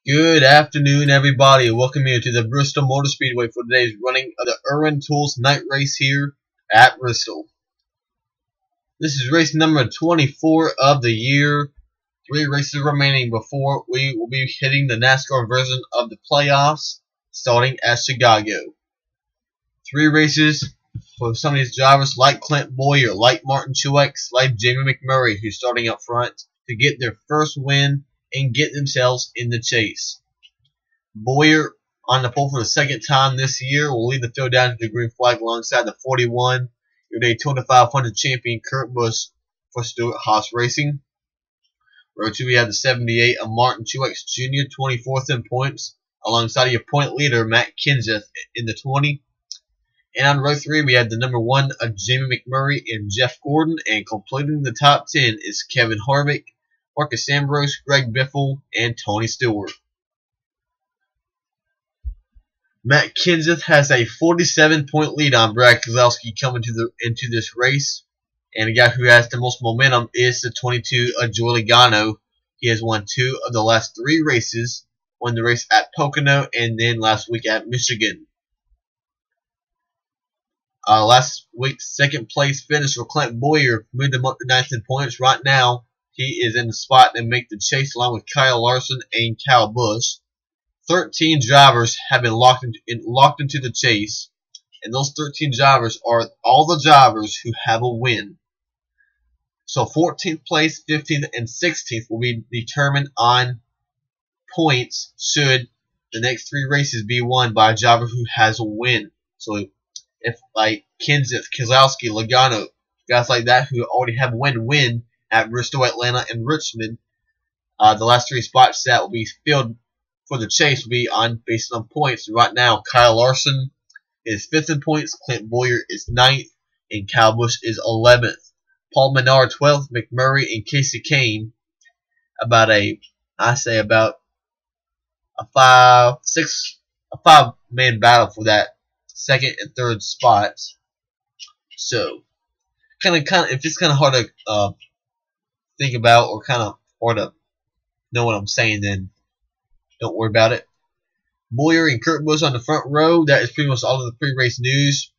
Good afternoon, everybody. Welcome here to the Bristol Motor Speedway for today's running of the Irwin Tools night race here at Bristol. This is race number 24 of the year. 3 races remaining before we will be hitting the NASCAR version of the playoffs starting at Chicago. 3 races for some of these drivers like Clint Bowyer, like Martin Truex, like Jamie McMurray, who's starting up front to get their first win and get themselves in the chase. Bowyer on the pole for the second time this year will lead the field down to the green flag alongside the 41, your Daytona 500 champion Kurt Busch for Stewart Haas Racing. Row 2 we have the 78 of Martin Truex Jr., 24th in points, alongside your point leader Matt Kenseth in the 20. And on row 3 we have the number 1 of Jamie McMurray and Jeff Gordon, and completing the top 10 is Kevin Harvick, Marcus Ambrose, Greg Biffle, and Tony Stewart. Matt Kenseth has a 47-point lead on Brad Keselowski coming into this race. And the guy who has the most momentum is the 22 of Joey Logano. He has won 2 of the last 3 races. Won the race at Pocono and then last week at Michigan. Last week's second place finish for Clint Bowyer moved him up to 9th in points. Right now, he is in the spot to make the chase along with Kyle Larson and Kyle Busch. 13 drivers have been locked into the chase, and those 13 drivers are all the drivers who have a win. So 14th place, 15th, and 16th will be determined on points should the next 3 races be won by a driver who has a win. So if like Kenseth, Keselowski, Logano, guys like that who already have a win at Bristol, Atlanta, and Richmond, the last 3 spots that will be filled for the chase will be based on points. Right now, Kyle Larson is 5th in points, Clint Bowyer is 9th, and Kyle Busch is 11th. Paul Menard 12th, McMurray and Casey Kane about a 5-man battle for that second and third spots. So if it's kind of hard to think about or kind of hard to know what I'm saying, then don't worry about it. Bowyer and Kurt Busch on the front row. That is pretty much all of the pre-race news.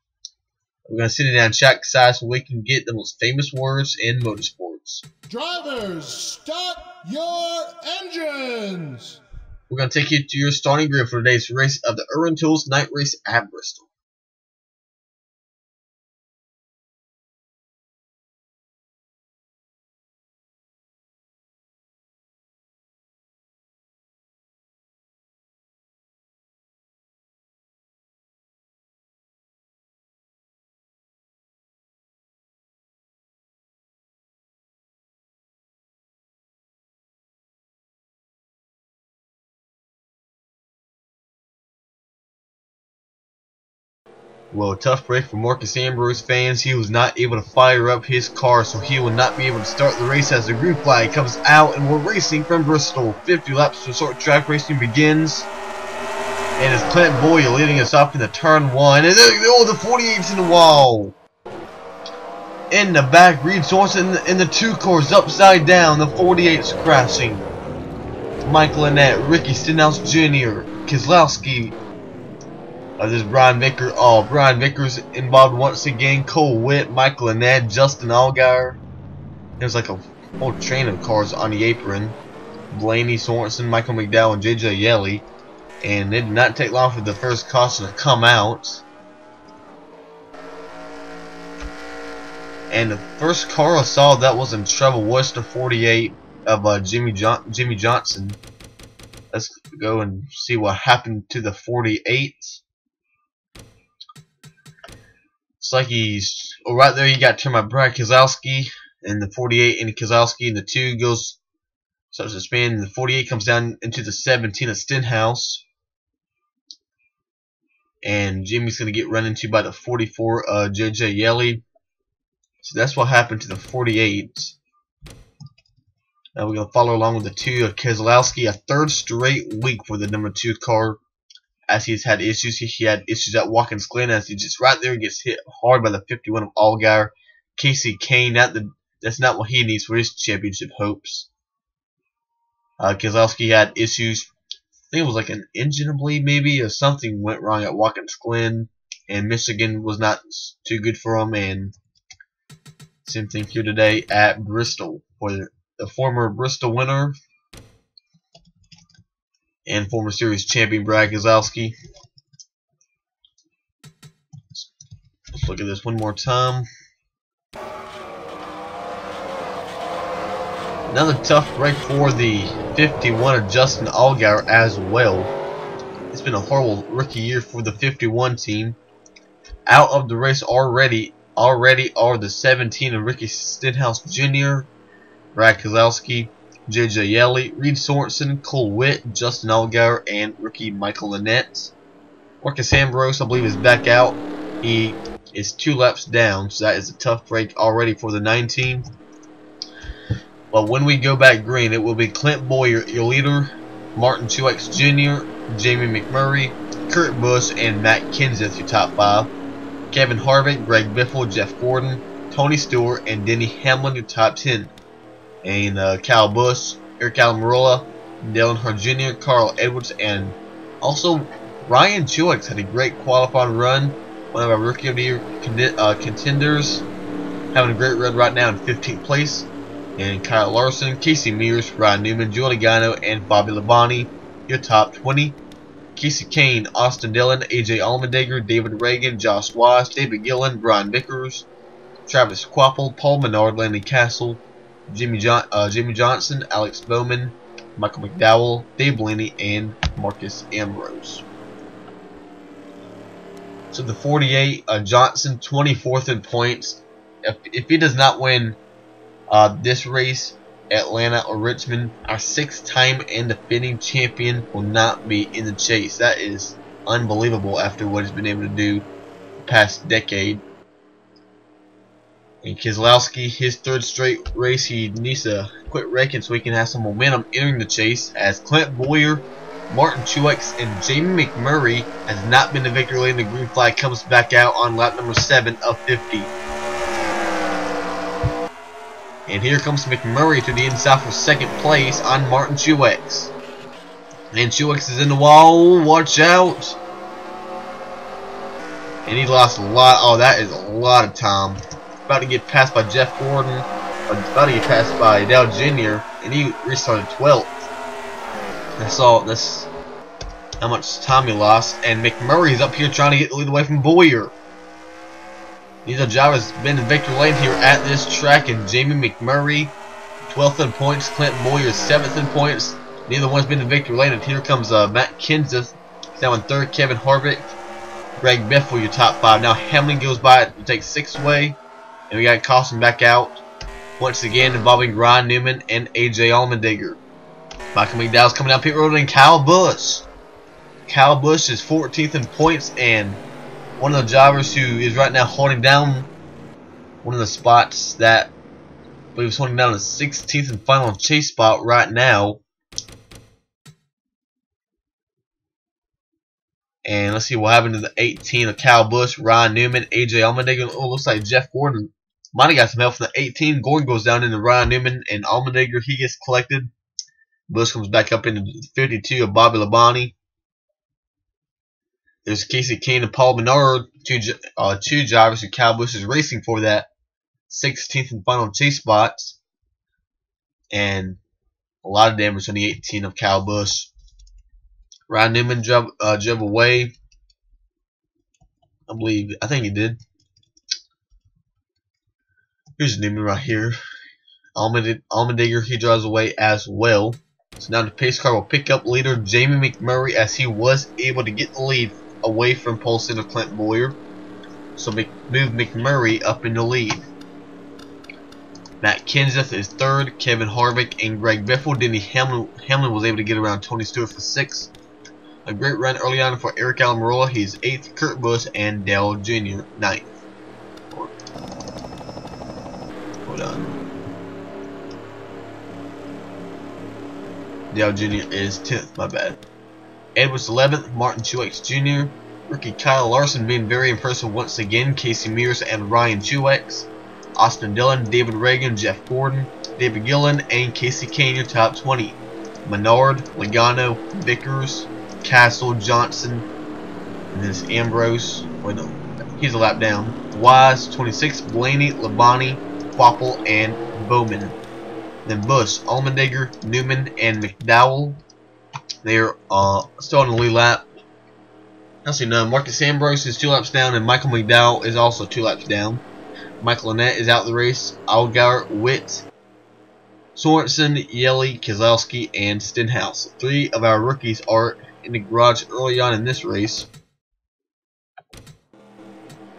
We're going to sit it down track side so we can get the most famous words in motorsports. Drivers, start your engines! We're going to take you to your starting grid for today's race of the Irwin Tools night race at Bristol. Well, tough break for Marcus Ambrose fans. He was not able to fire up his car, so he will not be able to start the race as the green flag comes out, and we're racing from Bristol. 50 laps to short track racing begins. And it's Clint Bowyer leading us up in the turn 1. And the 48's in the wall. In the back, Reed Sorensen in the 2 cars upside down. The 48's crashing. Michael Annett, Ricky Stenhouse Jr., Keselowski. There's Brian Vickers. Oh, Brian Vickers involved once again. Cole Witt, Michael Annett, Justin Allgaier. There's like a whole train of cars on the apron. Blaney Sorensen, Michael McDowell, and JJ Yeley. And it did not take long for the first caution to come out. And the first car I saw that was in trouble was the 48 of Jimmy Johnson. Let's go and see what happened to the 48. It's like right there he got turned by Brad Keselowski, and the 48 into Keselowski, and the 2 starts to spin, and the 48 comes down into the 17 of Stenhouse. And Jimmy's going to get run into by the 44 JJ Yeley. So that's what happened to the 48. Now we're going to follow along with the 2 of Keselowski, a 3rd straight week for the number 2 car. As he's had issues, he had issues at Watkins Glen, as he just right there gets hit hard by the 51 of Allgaier. Casey Kane, that's not what he needs for his championship hopes. Keselowski had issues think it was like an engine, I believe, maybe, or something went wrong at Watkins Glen, and Michigan was not too good for them. And same thing here today at Bristol for the former Bristol winner and former series champion Brad Keselowski. Let's look at this one more time. Another tough break for the 51 of Justin Allgaier as well. It's been a horrible rookie year for the 51 team. Out of the race already are the 17 of Ricky Stenhouse Jr., Brad Keselowski, JJ Yeley, Reed Sorensen, Cole Witt, Justin Allgaier, and rookie Michael Annett. Marcus Ambrose, I believe, is back out. He is 2 laps down, so that is a tough break already for the 9 team. But when we go back green, it will be Clint Bowyer, your leader, Martin Truex Jr., Jamie McMurray, Kurt Busch, and Matt Kenseth, your top 5. Kevin Harvick, Greg Biffle, Jeff Gordon, Tony Stewart, and Denny Hamlin, your top 10. And Kyle Busch, Eric Almirola, Dale Earnhardt Jr., Carl Edwards, and also Ryan Truex had a great qualifying run. One of our Rookie of the Year contenders, having a great run right now in 15th place. And Kyle Larson, Casey Mears, Ryan Newman, Joe Logano, and Bobby Labonte, your top 20. Casey Kane, Austin Dillon, AJ Allmendinger, David Reagan, Josh Wise, David Gillen, Brian Vickers, Travis Quapple, Paul Menard, Lanny Castle, Jimmy Johnson, Alex Bowman, Michael McDowell, Dave Blaney, and Marcus Ambrose. So the 48, Johnson, 24th in points. If he does not win this race, Atlanta or Richmond, our 6th-time and defending champion will not be in the chase. That is unbelievable after what he's been able to do the past decade. And Keselowski, his 3rd straight race, he needs to quit wrecking so he can have some momentum entering the chase, as Clint Bowyer, Martin Truex, and Jamie McMurray has not been the victory lane. The green flag comes back out on lap number 7 of 50. And here comes McMurray to the inside for 2nd place on Martin Truex. And Truex is in the wall. Watch out. And he lost a lot. Oh, that is a lot of time. About to get passed by Jeff Gordon. About to get passed by Dale Jr. And he restarted 12th. That's how much time he lost. And McMurray is up here trying to get the lead away from Bowyer. Neither driver has been in victory lane here at this track, and Jamie McMurray, 12th in points, Clint Bowyer, 7th in points. Neither one's been in victory lane, and here comes Matt Kenseth, now in 3rd, Kevin Harvick, Greg Biffle, your top 5. Now Hamlin goes by to take 6th away, and we got Caution back out, once again involving Ryan Newman and AJ Allmendinger. Michael McDowell's coming down pit road, and Kyle Busch. Kyle Busch is 14th in points, and one of the drivers who is right now holding down one of the spots that I believe is holding down the 16th and final chase spot right now. And let's see what happened to the 18 of Kyle Busch, Ryan Newman, AJ Allmendinger. Oh, looks like Jeff Gordon might have got some help from the 18. Gordon goes down into Ryan Newman, and Allmendinger, he gets collected. Busch comes back up into the 52 of Bobby Labonte. There's Casey Kane and Paul Menard, two drivers who Kyle Busch is racing for that 16th and final chase spots. And a lot of damage on the 18 of Kyle Busch. Ryan Newman drove away. I think he did. Here's Newman right here. Allmendinger, he drives away as well. So now the pace car will pick up leader Jamie McMurray, as he was able to get the lead away from pole center Clint Bowyer. So move McMurray up in the lead. Matt Kenseth is 3rd, Kevin Harvick and Greg Biffle. Denny Hamlin was able to get around Tony Stewart for 6th. A great run early on for Eric Almirola. He's 8th, Kurt Busch and Dale Jr. 9th. Hold on. Dale Jr. is 10th, my bad. Edwards 11th, Martin Truex Jr. Rookie Kyle Larson being very impressive once again. Casey Mears and Ryan Truex. Austin Dillon, David Reagan, Jeff Gordon, David Gillen, and Casey Kane, your top 20. Menard, Logano, Vickers, Castle, Johnson, and then it's Ambrose. Wait, no, he's a lap down. Wise, 26, Blaney, Labonte, Quapple, and Bowman. Then Busch, Allmendinger, Newman, and McDowell. They're still on the lead lap. Actually, no, Marcus Ambrose is 2 laps down, and Michael McDowell is also 2 laps down. Michael Annett is out of the race. Allgaier, Witt, Sorensen, Yelly, Keselowski, and Stenhouse. 3 of our rookies are in the garage early on in this race.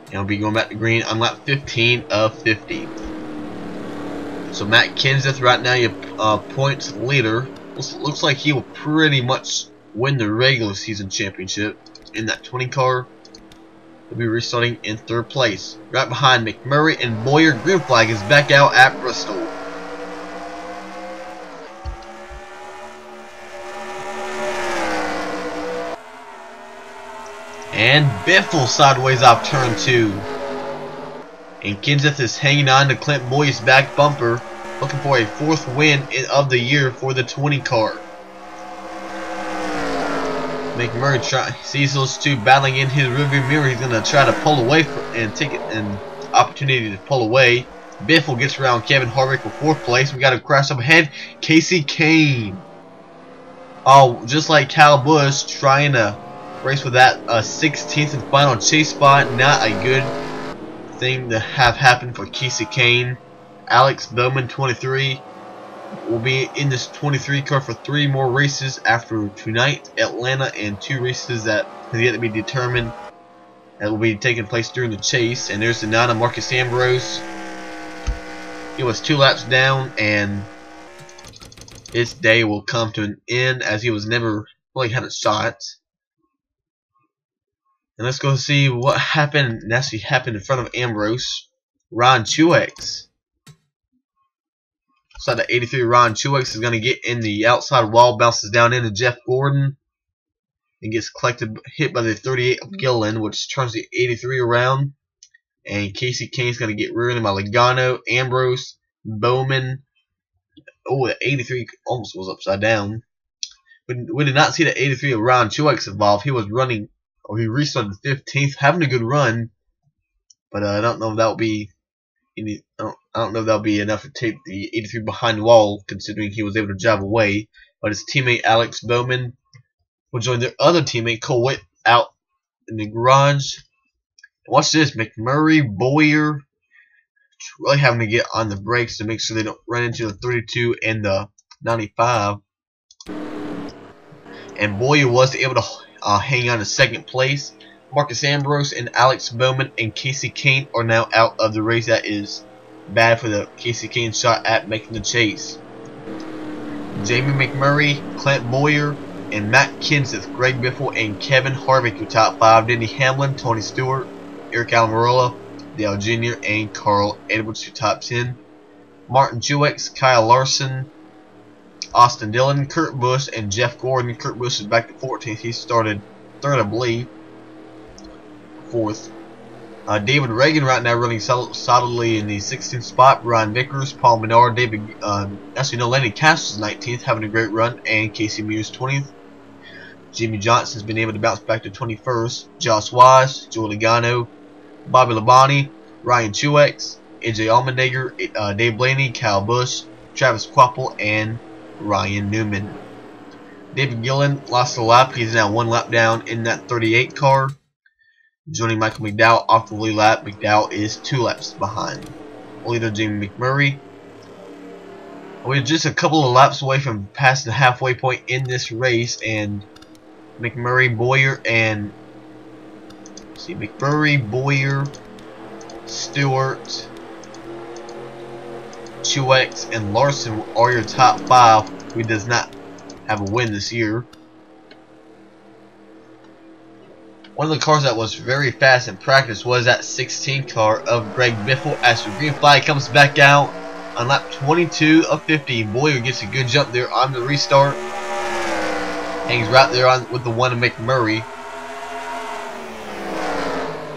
And we'll be going back to green on lap 15 of 50. So Matt Kenseth right now, your points leader. Looks like he will pretty much win the regular season championship in that 20 car. He'll be restarting in 3rd place. Right behind McMurray and Boyer. Green flag is back out at Bristol. And Biffle sideways off turn 2. And Kenseth is hanging on to Clint Boyer's back bumper, looking for a 4th win of the year for the 20 car. McMurray sees those 2 battling in his rearview mirror. He's going to try to pull away and take an opportunity to pull away. Biffle gets around Kevin Harvick for 4th place. We got a crash up ahead. Casey Kane. Oh, just like Kyle Busch trying to race with that 16th and final chase spot. Not a good thing to have happen for Casey Kane. Alex Bowman, 23, will be in this 23 car for 3 more races after tonight, Atlanta, and 2 races that have yet to be determined that will be taking place during the chase. And there's the 9 of Marcus Ambrose. He was 2 laps down, and his day will come to an end as he was never really had a shot. And let's go see what happened. Actually happened in front of Ambrose. Ron Truex. So the 83 Ron Truex is going to get in the outside wall, bounces down into Jeff Gordon, and gets hit by the 38 of Gillen, which turns the 83 around. And Casey Kane's going to get rear-ended by Logano, Ambrose, Bowman. Oh, the 83 almost was upside down. We did not see the 83 of Ron Truex involved. He was running, or he restarted 15th, having a good run, but I don't know if that will be any. I don't know if that'll be enough to take the 83 behind the wall, considering he was able to drive away. But his teammate Alex Bowman will join their other teammate Cole Witt out in the garage. Watch this, McMurray, Boyer, really having to get on the brakes to make sure they don't run into the 32 and the 95. And Boyer was able to hang on to 2nd place. Marcus Ambrose and Alex Bowman and Casey Kane are now out of the race. That is bad for the Casey Kane shot at making the chase. Jamie McMurray, Clint Boyer, and Matt Kenseth, Greg Biffle, and Kevin Harvick, your top 5. Denny Hamlin, Tony Stewart, Eric Almirola, Dale Jr., and Carl Edwards, your top 10. Martin Truex, Kyle Larson, Austin Dillon, Kurt Busch, and Jeff Gordon. Kurt Busch is back to 14th. He started 3rd, I believe. 4th. David Reagan right now running solidly in the 16th spot. Ryan Vickers, Paul Menard, Lenny Cass is 19th, having a great run, and Casey Mears 20th. Jimmy Johnson's been able to bounce back to 21st. Josh Wise, Joe Logano, Bobby Labonte, Ryan Truex, AJ Allmendinger, Dave Blaney, Kyle Busch, Travis Quapple, and Ryan Newman. David Gillen lost a lap. He's now 1 lap down in that 38 car. Joining Michael McDowell off the lead lap. McDowell is 2 laps behind. Leader Jamie McMurray. We're just a couple of laps away from past the halfway point in this race, and McMurray, Boyer, and Boyer, Stewart, Truex, and Larson are your top 5 who does not have a win this year. One of the cars that was very fast in practice was that 16 car of Greg Biffle, as the green flag comes back out on lap 22 of 50. Boyer gets a good jump there on the restart. Hangs right there on with the 1 of McMurray.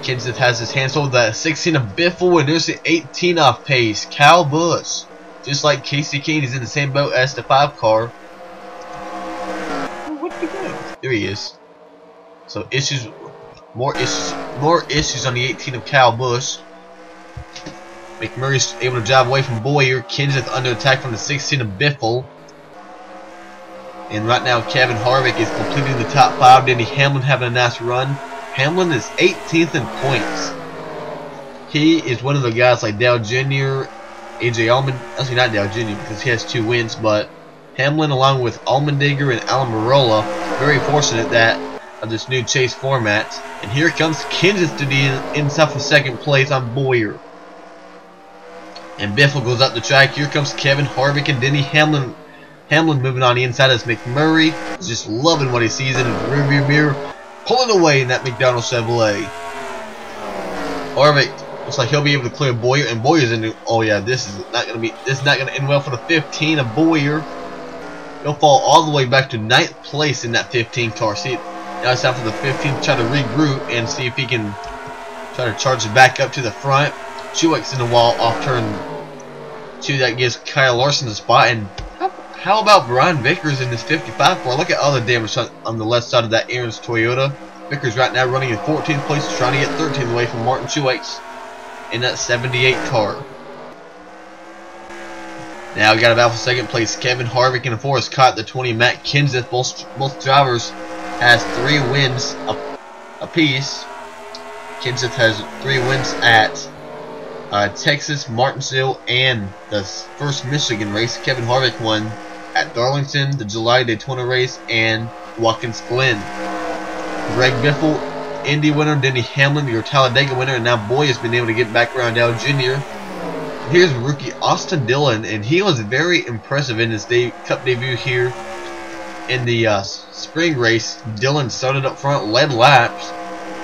Kenseth has his hands over the 16 of Biffle, and there's the 18 off pace. Kyle Busch, just like Casey Kane, is in the same boat as the 5 car. There he is. So more issues on the 18 of Kyle Busch. McMurray's able to drive away from Boyer. Kenseth under attack from the 16 of Biffle. And right now Kevin Harvick is completing the top 5. Denny Hamlin having a nice run. Hamlin is 18th in points. He is one of the guys like Dale Jr., AJ Allman. Actually not Dale Jr. because he has 2 wins, but Hamlin along with Allmendinger and Alan Marola, very fortunate that of this new chase format. And here comes Kenseth to the inside for second place on Boyer. And Biffle goes up the track. Here comes Kevin Harvick and Denny Hamlin. Hamlin moving on the inside as McMurray is just loving what he sees in his rearview mirror, pulling away in that McDonald Chevrolet. Harvick looks like he'll be able to clear Boyer, and Boyer's in the, oh yeah, this is not gonna end well for the 15 of Boyer. He'll fall all the way back to 9th place in that 15 car. See, now it's time for the 15 to try to regroup and see if he can try to charge it back up to the front. Truex in the wall off turn 2. That gives Kyle Larson the spot. And how about Brian Vickers in this 55 car? Look at all the damage on the left side of that Aaron's Toyota. Vickers right now running in 14th place, trying to get 13th away from Martin Truex in that 78 car. Now we got a battle for second place. Kevin Harvick and Forrest Cott, the 20 Matt Kenseth. Both drivers has 3 wins apiece. Kenseth has 3 wins at Texas, Martinsville, and the first Michigan race. Kevin Harvick won at Darlington, the July Daytona race, and Watkins Glen. Greg Biffle, Indy winner. Denny Hamlin, your Talladega winner, and now Boy has been able to get back around Dale Jr. Here's rookie Austin Dillon, and he was very impressive in his Cup debut here in the spring race. Dillon started up front, led laps,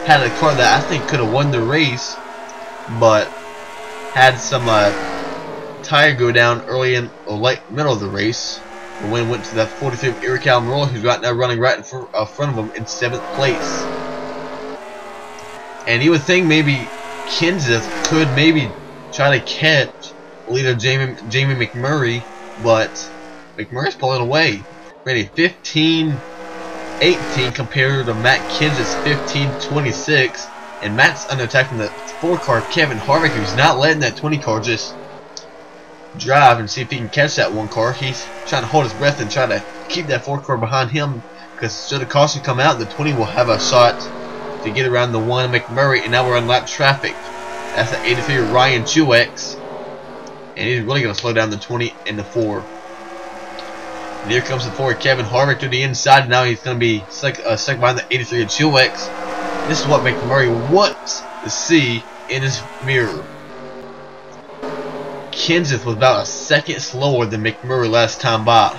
had a car that I think could have won the race, but had some tire go down early in or late middle of the race. The win went to that 43 Eric Almirola, who's right now running right in front of him in 7th place. And you would think maybe Kenseth could maybe try to catch leader Jamie McMurray, but McMurray's pulling away. Ready 15-18 compared to Matt Kenseth's 15-26. And Matt's under attack from the 4 car Kevin Harvick, who's not letting that 20 car just drive and see if he can catch that 1 car. He's trying to hold his breath and try to keep that 4 car behind him, because should the caution come out, the 20 will have a shot to get around the 1 McMurray. And now we're on lap traffic. That's the 83 Ryan Truex, and he's really going to slow down the 20 and the 4. And here comes the 4 Kevin Harvick to the inside, and now he's going to be stuck behind the 83 of Truex. This is what McMurray wants to see in his mirror. Kenseth was about a second slower than McMurray last time by.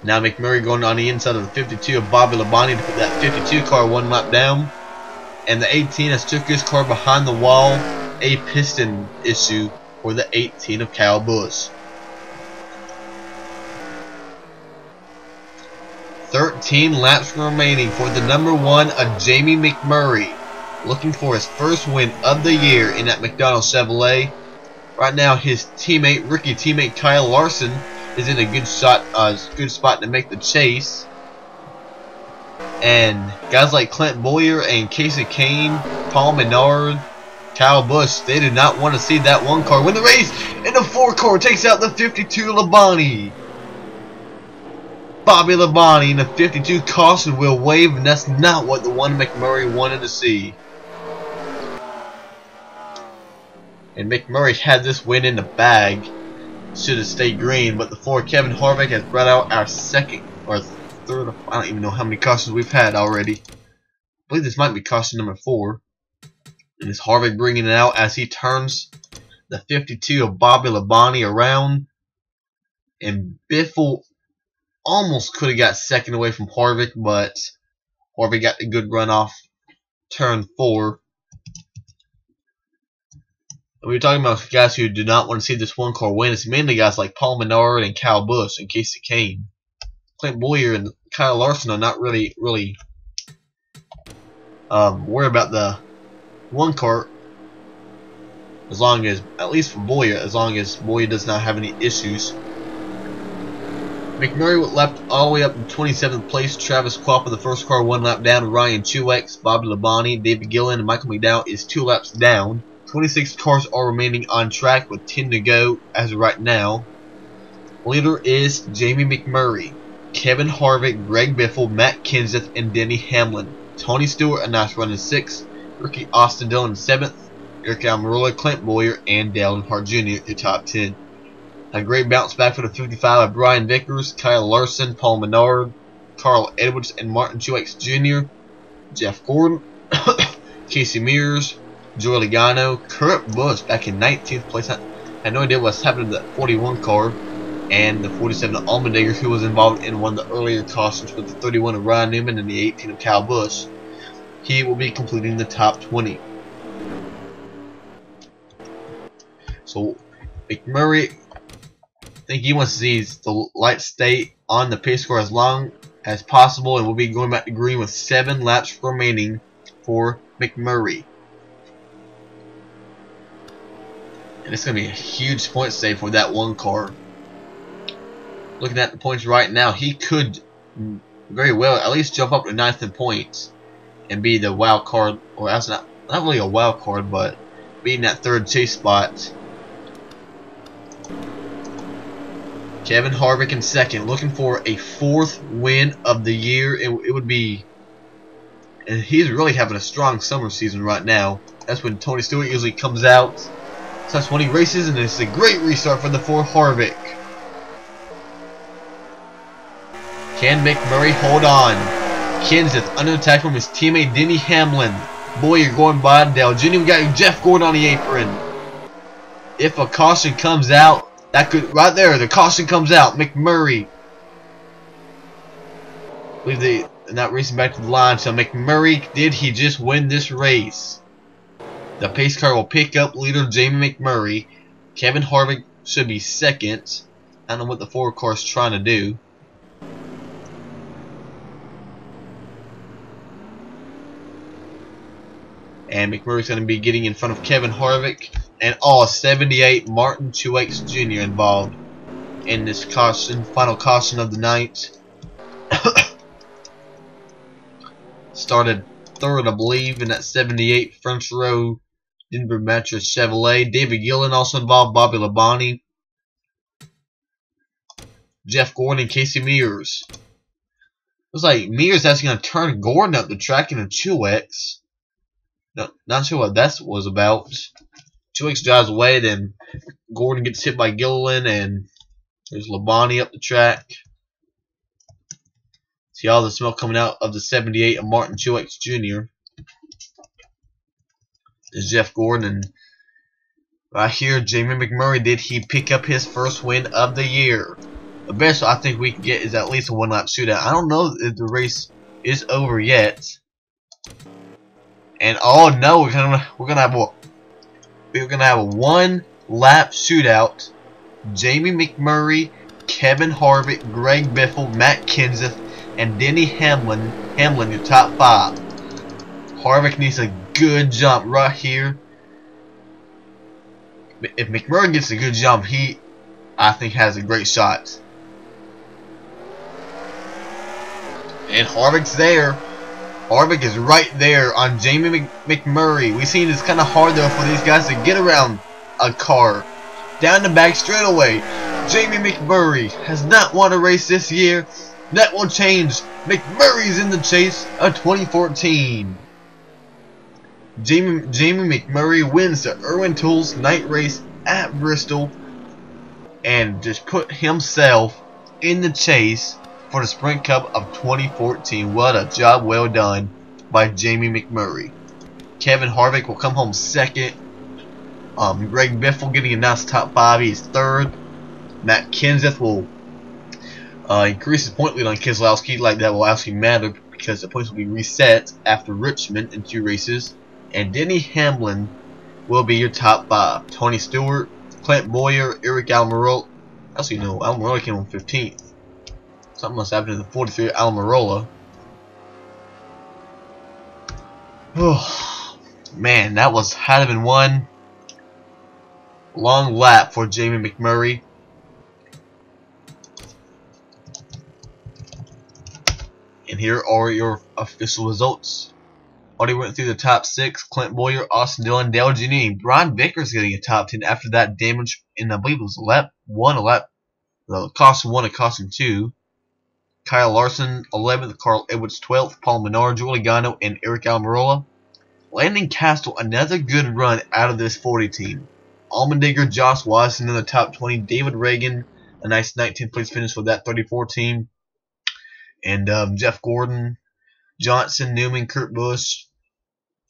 Now McMurray going on the inside of the 52 of Bobby Labonte to put that 52 car 1 lap down. And the 18 has took his car behind the wall. A piston issue for the 18 of Kyle Busch. 13 laps remaining for the number 1 of Jamie McMurray, looking for his first win of the year in that McDonald Chevrolet. Right now, his rookie teammate Kyle Larson, is in a good spot to make the chase. And guys like Clint Bowyer and Casey Kane, Paul Menard, Kyle Busch, they did not want to see that 1 car win the race, and the 4 car takes out the 52 Labonte. Bobby Labonte in the 52 caution wheel wave, and that's not what the 1 McMurray wanted to see. And McMurray had this win in the bag. Should have stayed green, but the 4 Kevin Harvick has brought out our second or third. I don't even know how many cautions we've had already. I believe this might be caution number 4. And it's Harvick bringing it out as he turns the 52 of Bobby Labonte around. And Biffle almost could have got second away from Harvick, but Harvick got a good run off turn 4. We were talking about guys who do not want to see this 1 car win. It's mainly guys like Paul Menard and Kyle Busch and Casey Kane. Clint Bowyer and Kyle Larson are not really worried about the 1 car, as long as, at least for Bowyer, as long as Bowyer does not have any issues. McMurray left all the way up to 27th place. Travis Quappa, the first car, 1 lap down. Ryan Truex, Bobby Labonte, David Gillen, and Michael McDowell is 2 laps down. 26 cars are remaining on track with 10 to go as of right now. Leader is Jamie McMurray, Kevin Harvick, Greg Biffle, Matt Kenseth, and Denny Hamlin. Tony Stewart, a nice run in 6th. Ricky Austin Dillon in 7th. Eric Almirola, Clint Boyer, and Dale Earnhardt Jr. the top 10. A great bounce back for the 55 of Brian Vickers, Kyle Larson, Paul Menard, Carl Edwards, and Martin Truex Jr., Jeff Gordon, Casey Mears, Joey Logano, Kurt Busch back in 19th place. I had no idea what's happening to that 41 car, and the 47 of Allmendinger, who was involved in one of the earlier cautions with the 31 of Ryan Newman and the 18 of Kyle Busch. He will be completing the top 20. So McMurray, I think he wants to see the lights stay on the pace car as long as possible, and we'll be going back to green with 7 laps remaining for McMurray. And it's going to be a huge point save for that one car. Looking at the points right now, he could very well at least jump up to 9th in points and be the wild card, or that's not really a wild card, but being that 3rd chase spot. Kevin Harvick in 2nd, looking for a 4th win of the year. It would be, and he's really having a strong summer season right now. That's when Tony Stewart usually comes out. So that's when he races, and it's a great restart for Harvick. Can McMurray hold on? Kenseth under attack from his teammate Denny Hamlin. Boyer going by Dale Jr. We got Jeff Gordon on the apron. If a caution comes out, that could, right there, the caution comes out. McMurray, I believe they're not racing back to the line. So McMurray, did he just win this race? The pace car will pick up leader Jamie McMurray. Kevin Harvick should be 2nd. I don't know what the 4 car is trying to do. And McMurray's going to be getting in front of Kevin Harvick. And all 78 Martin Truex Jr. involved in this caution, final caution of the night. Started 3rd, I believe, in that 78 French row Denver Mattress Chevrolet. David Gillen also involved, Bobby Labonte, Jeff Gordon, and Casey Mears. Looks like Mears actually going to turn Gordon up the track in a Truex. No, not sure what that was about. Truex drives away, then Gordon gets hit by Gilliland, and there's Labonte up the track. See all the smoke coming out of the 78 of Martin Truex Jr. There's Jeff Gordon, and right here, Jamie McMurray, did he pick up his 1st win of the year? The best I think we can get is at least a 1-lap shootout. I don't know if the race is over yet. And oh no, we're gonna have a 1-lap shootout. Jamie McMurray, Kevin Harvick, Greg Biffle, Matt Kenseth, and Denny Hamlin, your top 5. Harvick needs a good jump right here. If McMurray gets a good jump, he, I think, has a great shot. And Harvick's there. Harvick is right there on Jamie McMurray. We've seen it's kind of hard though for these guys to get around a car. Down the back straightaway. Jamie McMurray has not won a race this year. That will change. McMurray's in the chase of 2014. Jamie McMurray wins the Irwin Tools night race at Bristol and just put himself in the chase for the Sprint Cup of 2014. What a job well done by Jamie McMurray. Kevin Harvick will come home 2nd. Greg Biffle getting announced top 5. He's 3rd. Matt Kenseth will increase his point lead on Keselowski. Like that will actually matter because the points will be reset after Richmond in 2 races. And Denny Hamlin will be your top 5. Tony Stewart, Clint Boyer, Eric Almirola. Actually, no, Almirola came on 15th. Something must happen to the 43 Almirola. Oh, man, that had been one long lap for Jamie McMurray. And here are your official results. Already went through the top 6. Clint Boyer, Austin Dillon, Dale Jr., Brian Vickers getting a top 10 after that damage in, I believe it was lap 1, caution 1 and caution 2. Kyle Larson 11th, Carl Edwards 12th, Paul Menard, Julie Gano, and Eric Almirola. Landon Castle, another good run out of this 40 team. Allmendinger, Josh Watson in the top 20. David Reagan, a nice 19th place finish with that 34 team. And Jeff Gordon, Johnson, Newman, Kurt Busch,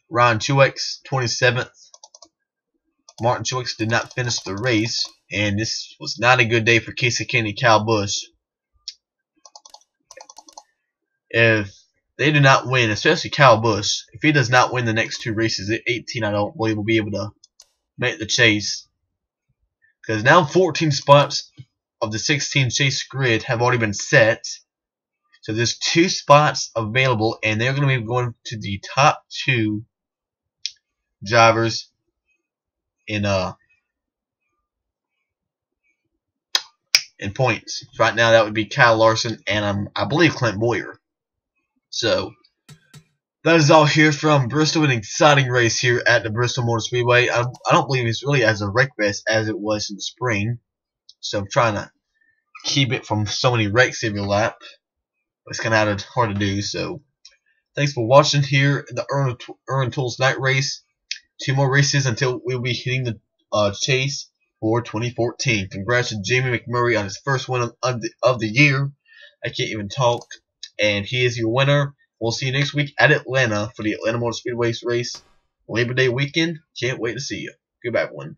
Ryan Truex, 27th. Martin Truex did not finish the race, and this was not a good day for Casey Kenny, Kyle Busch. If they do not win, especially Kyle Busch, if he does not win the next 2 races at 18, I don't believe he'll be able to make the chase. Because now 14 spots of the 16 chase grid have already been set. So there's 2 spots available, and they're going to be going to the top 2 drivers in points. Right now that would be Kyle Larson and I believe Clint Boyer. So that is all here from Bristol. An exciting race here at the Bristol Motor Speedway. I don't believe it's really as a wreck fest as it was in the spring. So I'm trying to keep it from so many wrecks every lap. But it's kind of hard to do. So thanks for watching here in the Irwin Tools Night Race. 2 more races until we'll be hitting the chase for 2014. Congrats to Jamie McMurray on his first win of the year. I can't even talk. And he is your winner. We'll see you next week at Atlanta for the Atlanta Motor Speedway race. Labor Day weekend. Can't wait to see you. Goodbye, everyone.